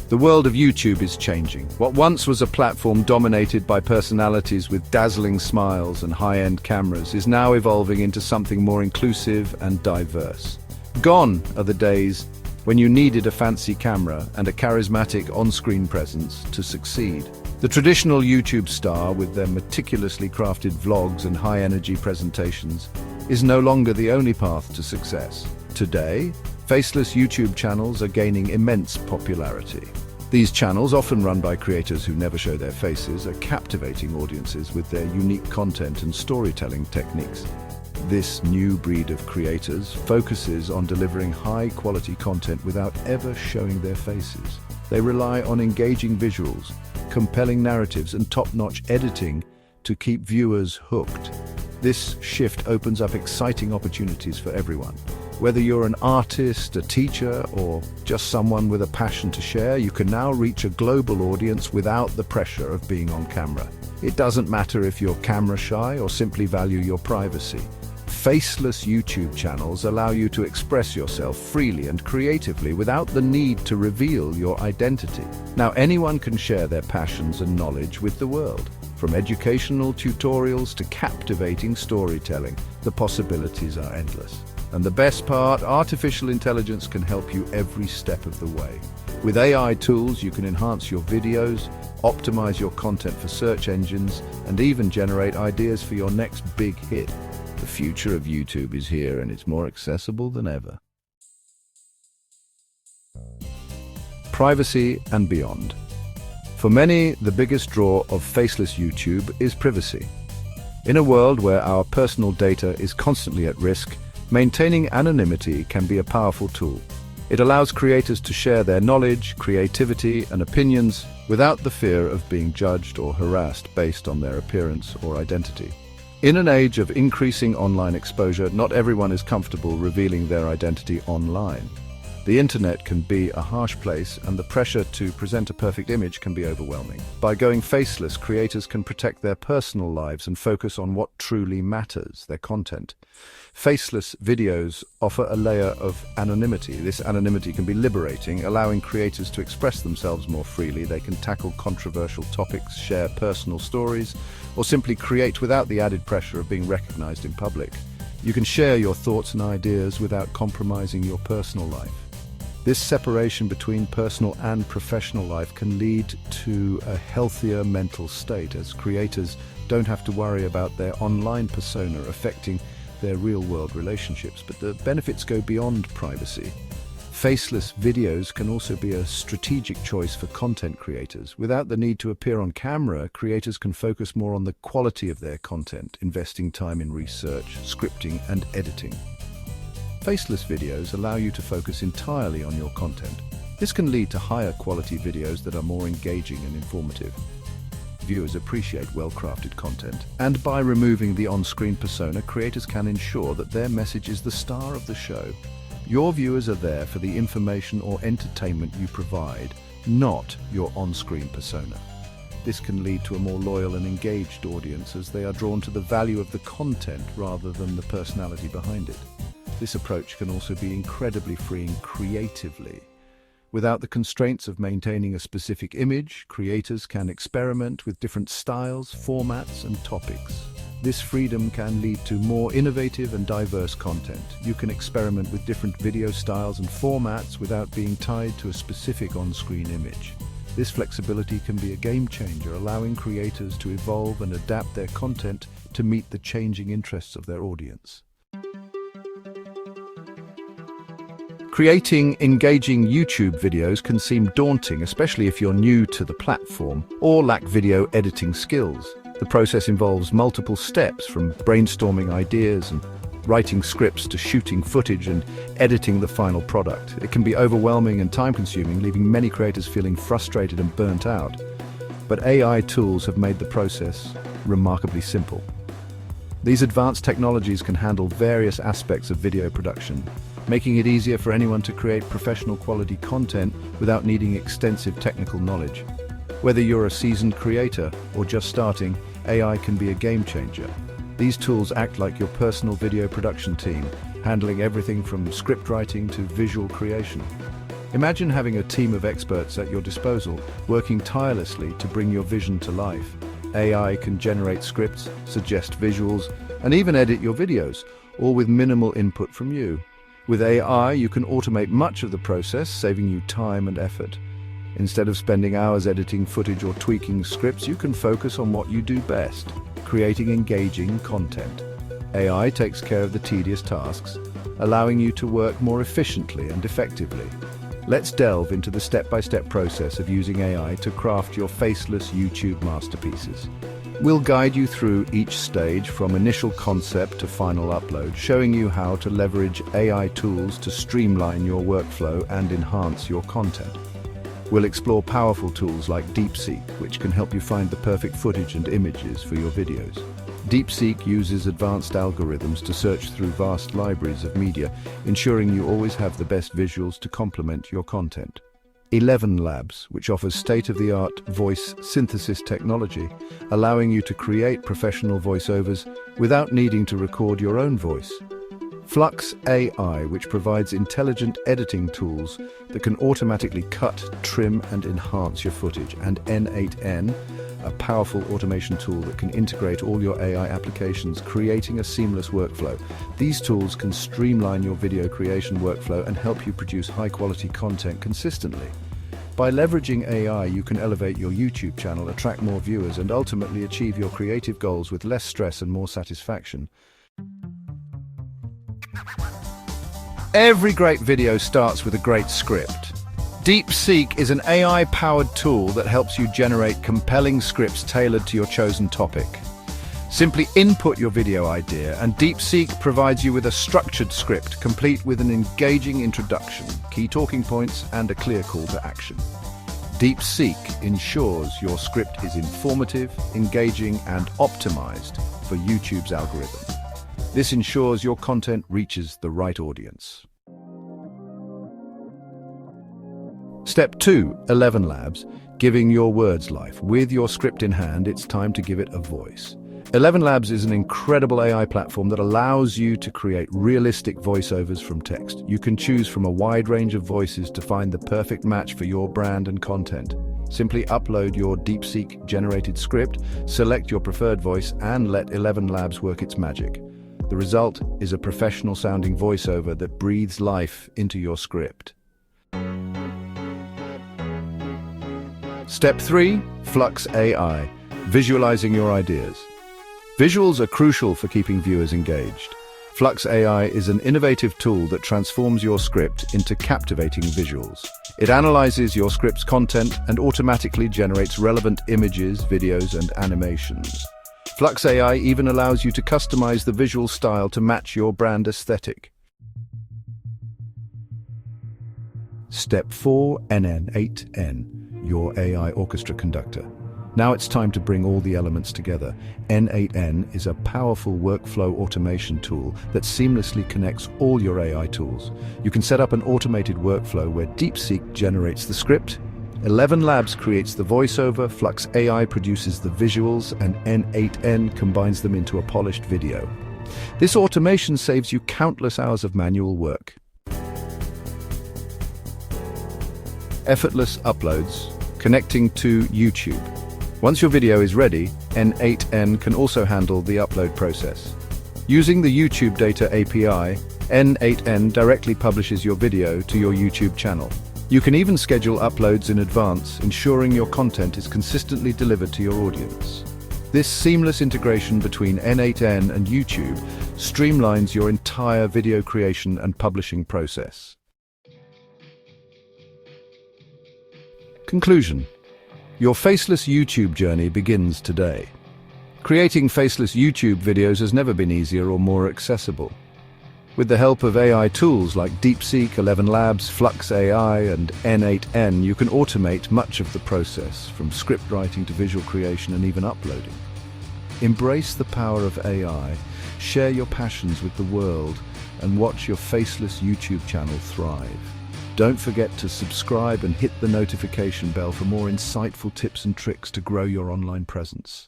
The world of YouTube is changing. What once was a platform dominated by personalities with dazzling smiles and high-end cameras is now evolving into something more inclusive and diverse. Gone are the days when you needed a fancy camera and a charismatic on-screen presence to succeed. The traditional YouTube star, with their meticulously crafted vlogs and high-energy presentations, is no longer the only path to success. Today, faceless YouTube channels are gaining immense popularity. These channels, often run by creators who never show their faces, are captivating audiences with their unique content and storytelling techniques. This new breed of creators focuses on delivering high-quality content without ever showing their faces. They rely on engaging visuals, compelling narratives, and top-notch editing to keep viewers hooked. This shift opens up exciting opportunities for everyone. Whether you're an artist, a teacher, or just someone with a passion to share, you can now reach a global audience without the pressure of being on camera. It doesn't matter if you're camera shy or simply value your privacy. Faceless YouTube channels allow you to express yourself freely and creatively without the need to reveal your identity. Now anyone can share their passions and knowledge with the world. From educational tutorials to captivating storytelling, the possibilities are endless. And the best part, artificial intelligence can help you every step of the way. With AI tools, you can enhance your videos, optimize your content for search engines, and even generate ideas for your next big hit. The future of YouTube is here, and it's more accessible than ever. Privacy and beyond. For many, the biggest draw of faceless YouTube is privacy. In a world where our personal data is constantly at risk, maintaining anonymity can be a powerful tool. It allows creators to share their knowledge, creativity, and opinions without the fear of being judged or harassed based on their appearance or identity. In an age of increasing online exposure, not everyone is comfortable revealing their identity online. The internet can be a harsh place, and the pressure to present a perfect image can be overwhelming. By going faceless, creators can protect their personal lives and focus on what truly matters, their content. Faceless videos offer a layer of anonymity. This anonymity can be liberating, allowing creators to express themselves more freely. They can tackle controversial topics, share personal stories, or simply create without the added pressure of being recognized in public. You can share your thoughts and ideas without compromising your personal life. This separation between personal and professional life can lead to a healthier mental state, as creators don't have to worry about their online persona affecting their real-world relationships. But the benefits go beyond privacy. Faceless videos can also be a strategic choice for content creators. Without the need to appear on camera, creators can focus more on the quality of their content, investing time in research, scripting, and editing. Faceless videos allow you to focus entirely on your content. This can lead to higher quality videos that are more engaging and informative. Viewers appreciate well-crafted content, and by removing the on-screen persona, creators can ensure that their message is the star of the show. Your viewers are there for the information or entertainment you provide, not your on-screen persona. This can lead to a more loyal and engaged audience, as they are drawn to the value of the content rather than the personality behind it. This approach can also be incredibly freeing creatively. Without the constraints of maintaining a specific image, creators can experiment with different styles, formats, and topics. This freedom can lead to more innovative and diverse content. You can experiment with different video styles and formats without being tied to a specific on-screen image. This flexibility can be a game changer, allowing creators to evolve and adapt their content to meet the changing interests of their audience. Creating engaging YouTube videos can seem daunting, especially if you're new to the platform or lack video editing skills. The process involves multiple steps, from brainstorming ideas and writing scripts to shooting footage and editing the final product. It can be overwhelming and time-consuming, leaving many creators feeling frustrated and burnt out. But AI tools have made the process remarkably simple. These advanced technologies can handle various aspects of video production, making it easier for anyone to create professional quality content without needing extensive technical knowledge. Whether you're a seasoned creator or just starting, AI can be a game changer. These tools act like your personal video production team, handling everything from script writing to visual creation. Imagine having a team of experts at your disposal, working tirelessly to bring your vision to life. AI can generate scripts, suggest visuals, and even edit your videos, all with minimal input from you. With AI, you can automate much of the process, saving you time and effort. Instead of spending hours editing footage or tweaking scripts, you can focus on what you do best, creating engaging content. AI takes care of the tedious tasks, allowing you to work more efficiently and effectively. Let's delve into the step-by-step process of using AI to craft your faceless YouTube masterpieces. We'll guide you through each stage from initial concept to final upload, showing you how to leverage AI tools to streamline your workflow and enhance your content. We'll explore powerful tools like Deepseek, which can help you find the perfect footage and images for your videos. Deepseek uses advanced algorithms to search through vast libraries of media, ensuring you always have the best visuals to complement your content. 11 Labs, which offers state-of-the-art voice synthesis technology, allowing you to create professional voiceovers without needing to record your own voice. Flux AI, which provides intelligent editing tools that can automatically cut, trim, and enhance your footage. And N8N, a powerful automation tool that can integrate all your AI applications, creating a seamless workflow. These tools can streamline your video creation workflow and help you produce high-quality content consistently. By leveraging AI, you can elevate your YouTube channel, attract more viewers, and ultimately achieve your creative goals with less stress and more satisfaction. Every great video starts with a great script. Deepseek is an AI-powered tool that helps you generate compelling scripts tailored to your chosen topic. Simply input your video idea, and Deepseek provides you with a structured script, complete with an engaging introduction, key talking points, and a clear call to action. Deepseek ensures your script is informative, engaging, and optimized for YouTube's algorithm. This ensures your content reaches the right audience. Step 2, 11 Labs, giving your words life. With your script in hand, it's time to give it a voice. 11 Labs is an incredible AI platform that allows you to create realistic voiceovers from text. You can choose from a wide range of voices to find the perfect match for your brand and content. Simply upload your Deepseek-generated script, select your preferred voice, and let 11 Labs work its magic. The result is a professional-sounding voiceover that breathes life into your script. Step 3, Flux AI, visualizing your ideas. Visuals are crucial for keeping viewers engaged. Flux AI is an innovative tool that transforms your script into captivating visuals. It analyzes your script's content and automatically generates relevant images, videos, and animations. Flux AI even allows you to customize the visual style to match your brand aesthetic. Step 4, N8N, your AI orchestra conductor. Now it's time to bring all the elements together. N8N is a powerful workflow automation tool that seamlessly connects all your AI tools. You can set up an automated workflow where Deepseek generates the script, 11 Labs creates the voiceover, Flux AI produces the visuals, and N8N combines them into a polished video. This automation saves you countless hours of manual work. Effortless uploads, connecting to YouTube. Once your video is ready, N8N can also handle the upload process. Using the YouTube Data API, N8N directly publishes your video to your YouTube channel. You can even schedule uploads in advance, ensuring your content is consistently delivered to your audience. This seamless integration between N8N and YouTube streamlines your entire video creation and publishing process. Conclusion. Your faceless YouTube journey begins today. Creating faceless YouTube videos has never been easier or more accessible. With the help of AI tools like Deepseek, 11 Labs, Flux AI, and N8N, you can automate much of the process, from script writing to visual creation and even uploading. Embrace the power of AI, share your passions with the world, and watch your faceless YouTube channel thrive. Don't forget to subscribe and hit the notification bell for more insightful tips and tricks to grow your online presence.